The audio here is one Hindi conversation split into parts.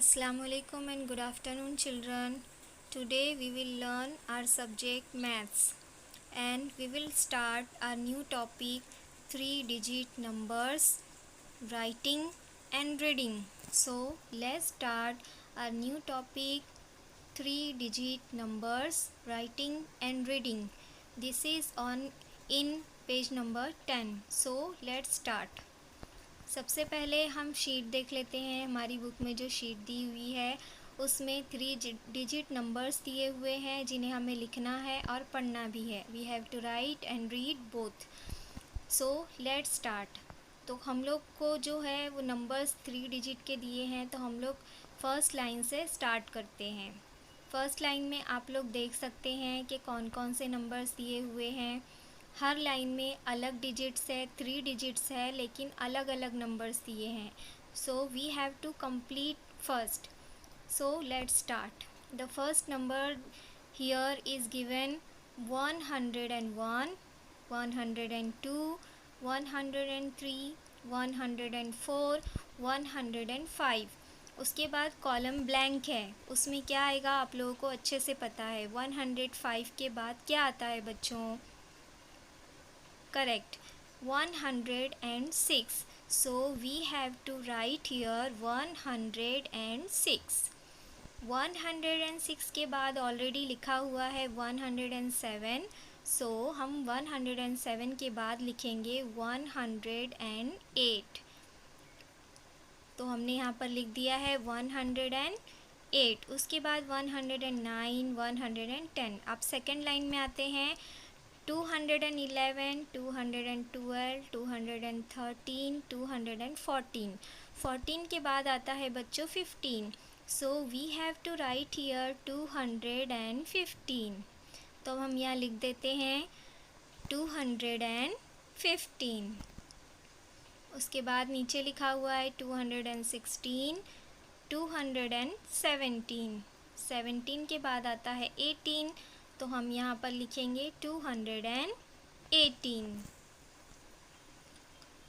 Assalamualaikum and good afternoon children. Today we will learn our subject maths and we will start our new topic 3-digit numbers, writing and reading. So let's start our new topic 3-digit numbers, writing and reading. This is in page number 10. So let's start. सबसे पहले हम शीट देख लेते हैं। हमारी बुक में जो शीट दी हुई है उसमें 3 डिजिट नंबर्स दिए हुए हैं जिन्हें हमें लिखना है और पढ़ना भी है। We have to write and read both. So let's start. तो हम लोग को जो है वो नंबर्स 3 डिजिट के दिए हैं, तो हम लोग फर्स्ट लाइन से स्टार्ट करते हैं। फर्स्ट लाइन में आप लोग देख सकते हैं कि कौन कौन से नंबर्स दिए हुए हैं। हर लाइन में अलग डिजिट्स है, 3 डिजिट्स है, लेकिन अलग अलग नंबर्स दिए हैं। So we have to complete first. So let's start. The first number here is given 101, 102, 103, 104, 105। उसके बाद कॉलम ब्लैंक है, उसमें क्या आएगा आप लोगों को अच्छे से पता है। 105 के बाद क्या आता है बच्चों? Correct, 106. So we have to write here 106. 106 के बाद ऑलरेडी लिखा हुआ है 107. So हम 107 के बाद लिखेंगे 108. तो हमने यहाँ पर लिख दिया है 108. उसके बाद 109, 110. अब सेकेंड लाइन में आते हैं। 211, 212, 213, 214. 14 के बाद आता है बच्चों 15. So we have to write here 215. तो हम यहाँ लिख देते हैं 215. उसके बाद नीचे लिखा हुआ है 216, 217. 17 के बाद आता है 18, तो हम यहाँ पर लिखेंगे 218.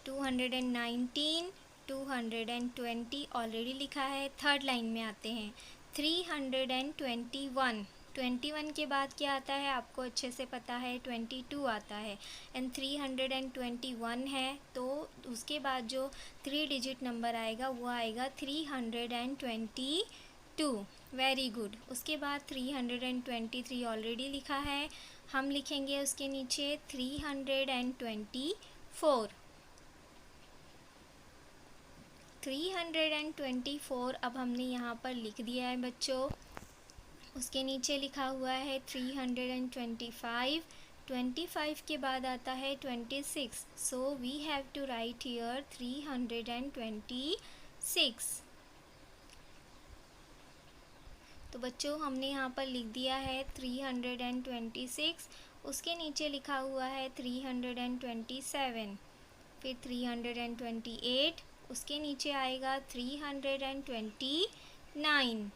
219, 220 ऑलरेडी लिखा है। थर्ड लाइन में आते हैं 321. 21 के बाद क्या आता है आपको अच्छे से पता है, 22 आता है। एंड 321 है, तो उसके बाद जो 3 डिजिट नंबर आएगा वो आएगा 322. Very good. उसके बाद 323 ऑलरेडी लिखा है, हम लिखेंगे उसके नीचे 324. 324 अब हमने यहाँ पर लिख दिया है बच्चों। उसके नीचे लिखा हुआ है 325. 25 के बाद आता है 26. So we have to write here 326. तो बच्चों हमने यहाँ पर लिख दिया है 326. उसके नीचे लिखा हुआ है 327. फिर 328. उसके नीचे आएगा 329.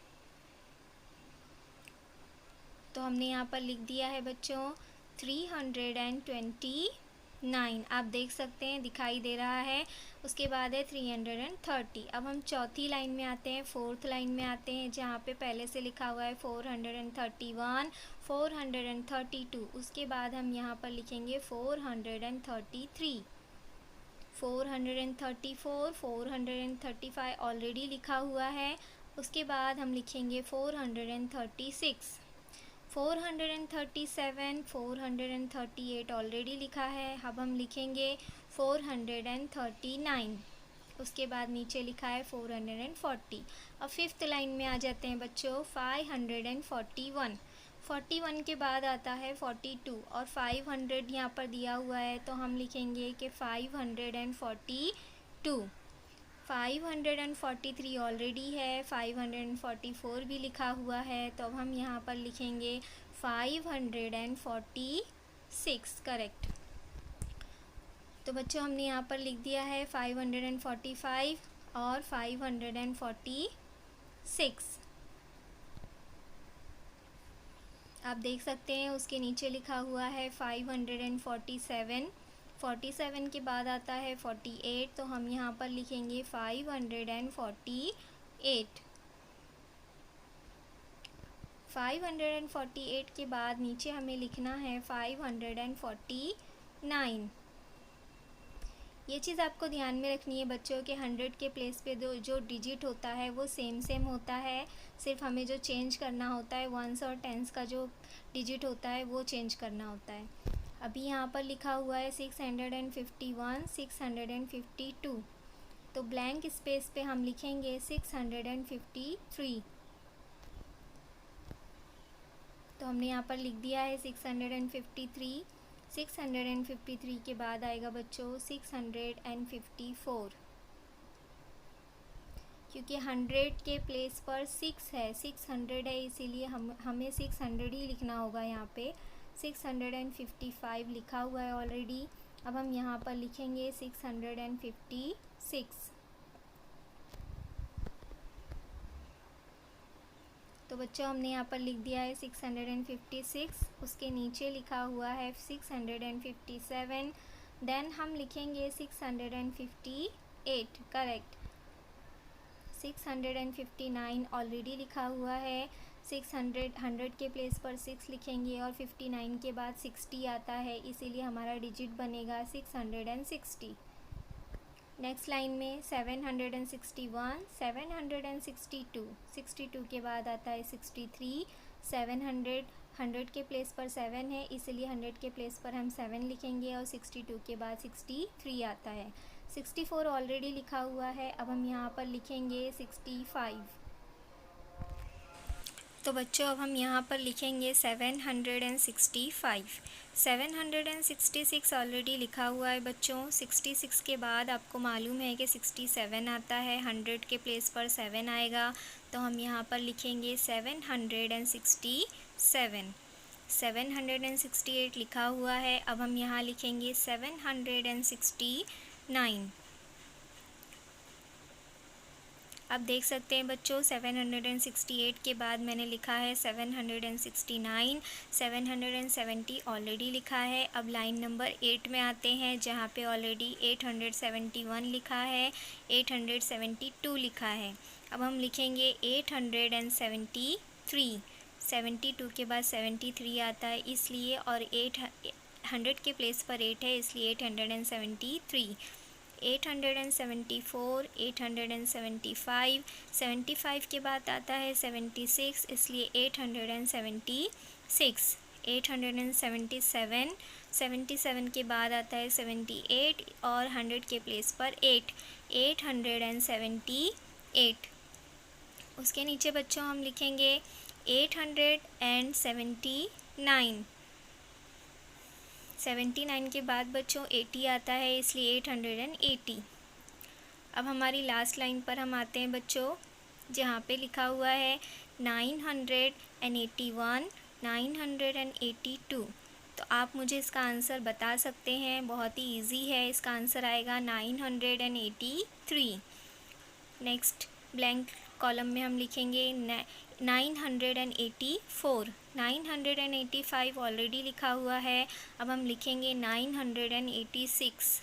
तो हमने यहाँ पर लिख दिया है बच्चों 329. आप देख सकते हैं दिखाई दे रहा है। उसके बाद है 330. अब हम चौथी लाइन में आते हैं, फोर्थ लाइन में आते हैं, जहाँ पे पहले से लिखा हुआ है 431, 432. उसके बाद हम यहाँ पर लिखेंगे 433, 434, 435 ऑलरेडी लिखा हुआ है। उसके बाद हम लिखेंगे 436, 437, 438 ऑलरेडी लिखा है। अब हम लिखेंगे 439. उसके बाद नीचे लिखा है 440. अब फिफ्थ लाइन में आ जाते हैं बच्चों 541. 41 के बाद आता है 42 और 500 यहाँ पर दिया हुआ है, तो हम लिखेंगे कि 542. 543 ऑलरेडी है, 544 भी लिखा हुआ है, तो अब हम यहाँ पर लिखेंगे 546. करेक्ट। तो बच्चों हमने यहाँ पर लिख दिया है 545 और 546. आप देख सकते हैं उसके नीचे लिखा हुआ है 547. 47 के बाद आता है 48, तो हम यहाँ पर लिखेंगे 548. 548 के बाद नीचे हमें लिखना है 549। ये चीज़ आपको ध्यान में रखनी है बच्चों के 100 के प्लेस पे जो डिजिट होता है वो सेम होता है, सिर्फ हमें जो चेंज करना होता है वंस और टेंस का जो डिजिट होता है वो चेंज करना होता है। अभी यहाँ पर लिखा हुआ है 651, 652, तो ब्लैंक स्पेस पे हम लिखेंगे 653। तो हमने यहाँ पर लिख दिया है 653। 653 के बाद आएगा बच्चों 654, क्योंकि 100 के प्लेस पर 6 है, 600 है, इसीलिए हमें 600 ही लिखना होगा। यहाँ पे 655 लिखा हुआ है ऑलरेडी। अब हम यहाँ पर लिखेंगे 656। तो बच्चों हमने यहाँ पर लिख दिया है 656, उसके नीचे लिखा हुआ है 657, देन हम लिखेंगे 658, करेक्ट। 659 ऑलरेडी लिखा हुआ है, 100 के प्लेस पर 6 लिखेंगे और 59 के बाद 60 आता है, इसीलिए हमारा डिजिट बनेगा 660। नेक्स्ट लाइन में 761, 762, 62 के बाद आता है 63, 700, 100 के प्लेस पर 7 है, इसलिए 100 के प्लेस पर हम 7 लिखेंगे और 62 के बाद 63 आता है। 64 ऑलरेडी लिखा हुआ है, अब हम यहाँ पर लिखेंगे 65। तो बच्चों अब हम यहाँ पर लिखेंगे 765। 766 ऑलरेडी लिखा हुआ है बच्चों। 66 के बाद आपको मालूम है कि 67 आता है, 100 के प्लेस पर 7 आएगा, तो हम यहाँ पर लिखेंगे 767। 768 लिखा हुआ है, अब हम यहाँ लिखेंगे 769। अब देख सकते हैं बच्चों 768 के बाद मैंने लिखा है 769, 770 ऑलरेडी लिखा है। अब लाइन नंबर 8 में आते हैं, जहाँ पे ऑलरेडी 871 लिखा है, 872 लिखा है। अब हम लिखेंगे 873। 72 के बाद 73 आता है, इसलिए, और 100 के प्लेस पर 8 है, इसलिए 873। 874, 875, 75 के बाद आता है 76, इसलिए 876। 877, 77 के बाद आता है 78 और 100 के प्लेस पर 8, 878। उसके नीचे बच्चों हम लिखेंगे 879। 79 के बाद बच्चों 80 आता है, इसलिए 880। अब हमारी लास्ट लाइन पर हम आते हैं बच्चों, जहाँ पे लिखा हुआ है 981, 982। तो आप मुझे इसका आंसर बता सकते हैं, बहुत ही इजी है। इसका आंसर आएगा 983। नेक्स्ट ब्लैंक कॉलम में हम लिखेंगे 984। 985 ऑलरेडी लिखा हुआ है, अब हम लिखेंगे 986।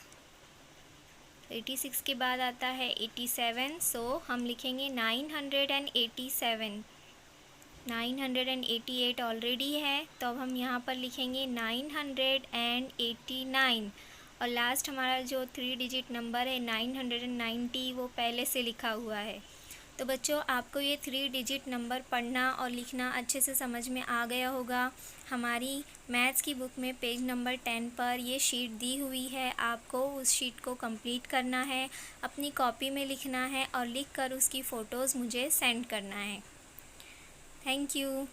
86 के बाद आता है 87, सो हम लिखेंगे 987। 988 ऑलरेडी है, तो अब हम यहाँ पर लिखेंगे 989। और लास्ट हमारा जो 3 डिजिट नंबर है 990, वो पहले से लिखा हुआ है। तो बच्चों आपको ये 3 डिजिट नंबर पढ़ना और लिखना अच्छे से समझ में आ गया होगा। हमारी मैथ्स की बुक में पेज नंबर 10 पर ये शीट दी हुई है, आपको उस शीट को कंप्लीट करना है, अपनी कॉपी में लिखना है और लिखकर उसकी फ़ोटोज़ मुझे सेंड करना है। Thank you.